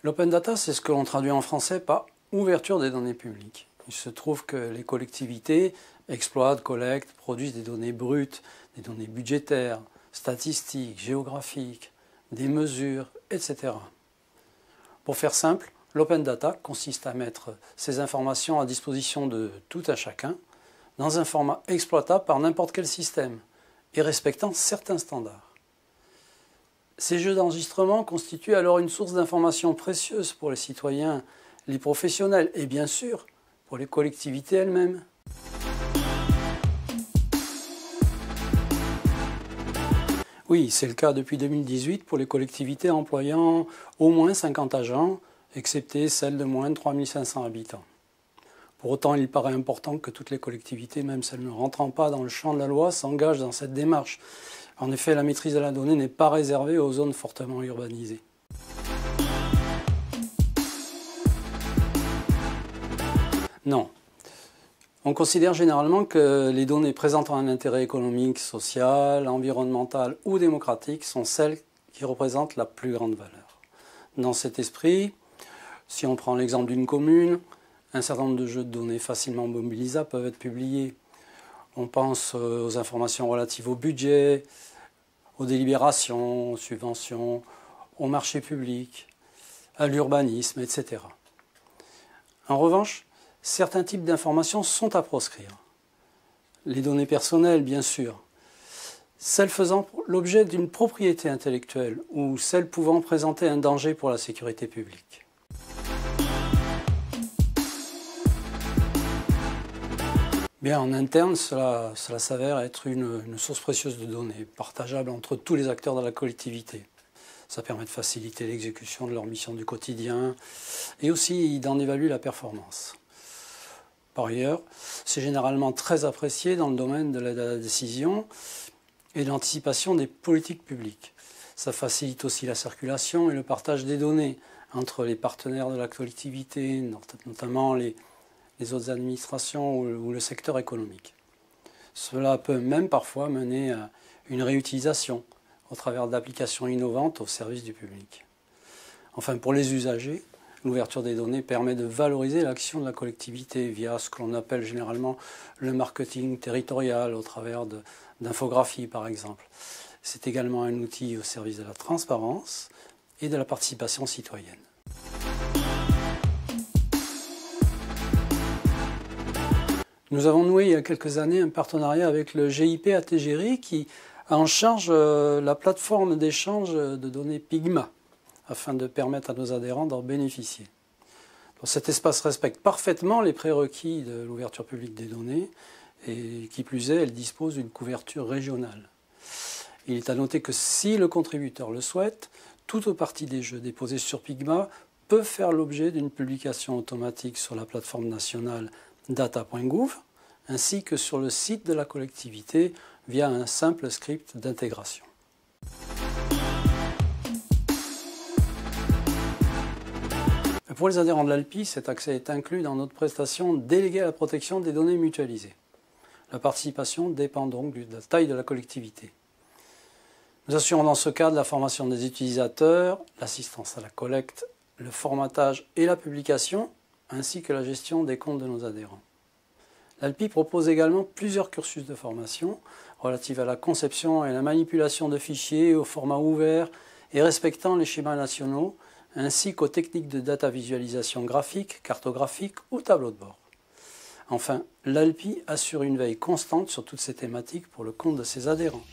L'open data, c'est ce que l'on traduit en français par ouverture des données publiques. Il se trouve que les collectivités exploitent, collectent, produisent des données brutes, des données budgétaires, statistiques, géographiques, des mesures, etc. Pour faire simple, l'open data consiste à mettre ces informations à disposition de tout un chacun dans un format exploitable par n'importe quel système et respectant certains standards. Ces jeux d'enregistrement constituent alors une source d'informations précieuse pour les citoyens, les professionnels et bien sûr pour les collectivités elles-mêmes. Oui, c'est le cas depuis 2018 pour les collectivités employant au moins 50 agents, excepté celles de moins de 3500 habitants. Pour autant, il paraît important que toutes les collectivités, même celles ne rentrant pas dans le champ de la loi, s'engagent dans cette démarche. En effet, la maîtrise de la donnée n'est pas réservée aux zones fortement urbanisées. Non. On considère généralement que les données présentant un intérêt économique, social, environnemental ou démocratique sont celles qui représentent la plus grande valeur. Dans cet esprit, si on prend l'exemple d'une commune, un certain nombre de jeux de données facilement mobilisables peuvent être publiés. On pense aux informations relatives au budget, aux délibérations, aux subventions, au marché public, à l'urbanisme, etc. En revanche, certains types d'informations sont à proscrire. Les données personnelles, bien sûr, celles faisant l'objet d'une propriété intellectuelle ou celles pouvant présenter un danger pour la sécurité publique. Bien, en interne, cela s'avère être une source précieuse de données, partageable entre tous les acteurs de la collectivité. Ça permet de faciliter l'exécution de leurs missions du quotidien et aussi d'en évaluer la performance. Par ailleurs, c'est généralement très apprécié dans le domaine de l'aide à la décision et de l'anticipation des politiques publiques. Ça facilite aussi la circulation et le partage des données entre les partenaires de la collectivité, notamment les autres administrations ou le secteur économique. Cela peut même parfois mener à une réutilisation au travers d'applications innovantes au service du public. Enfin, pour les usagers, l'ouverture des données permet de valoriser l'action de la collectivité via ce que l'on appelle généralement le marketing territorial au travers d'infographies par exemple. C'est également un outil au service de la transparence et de la participation citoyenne. Nous avons noué il y a quelques années un partenariat avec le GIP ATGRI qui a en charge la plateforme d'échange de données Pigma afin de permettre à nos adhérents d'en bénéficier. Donc, cet espace respecte parfaitement les prérequis de l'ouverture publique des données et qui plus est, elle dispose d'une couverture régionale. Il est à noter que si le contributeur le souhaite, toute ou partie des jeux déposés sur Pigma peuvent faire l'objet d'une publication automatique sur la plateforme nationale data.gouv, ainsi que sur le site de la collectivité via un simple script d'intégration. Pour les adhérents de l'ALPI, cet accès est inclus dans notre prestation déléguée à la protection des données mutualisées. La participation dépend donc de la taille de la collectivité. Nous assurons dans ce cadre la formation des utilisateurs, l'assistance à la collecte, le formatage et la publication, ainsi que la gestion des comptes de nos adhérents. L'ALPI propose également plusieurs cursus de formation relatifs à la conception et la manipulation de fichiers au format ouvert et respectant les schémas nationaux, ainsi qu'aux techniques de data visualisation graphique, cartographique ou tableau de bord. Enfin, l'ALPI assure une veille constante sur toutes ces thématiques pour le compte de ses adhérents.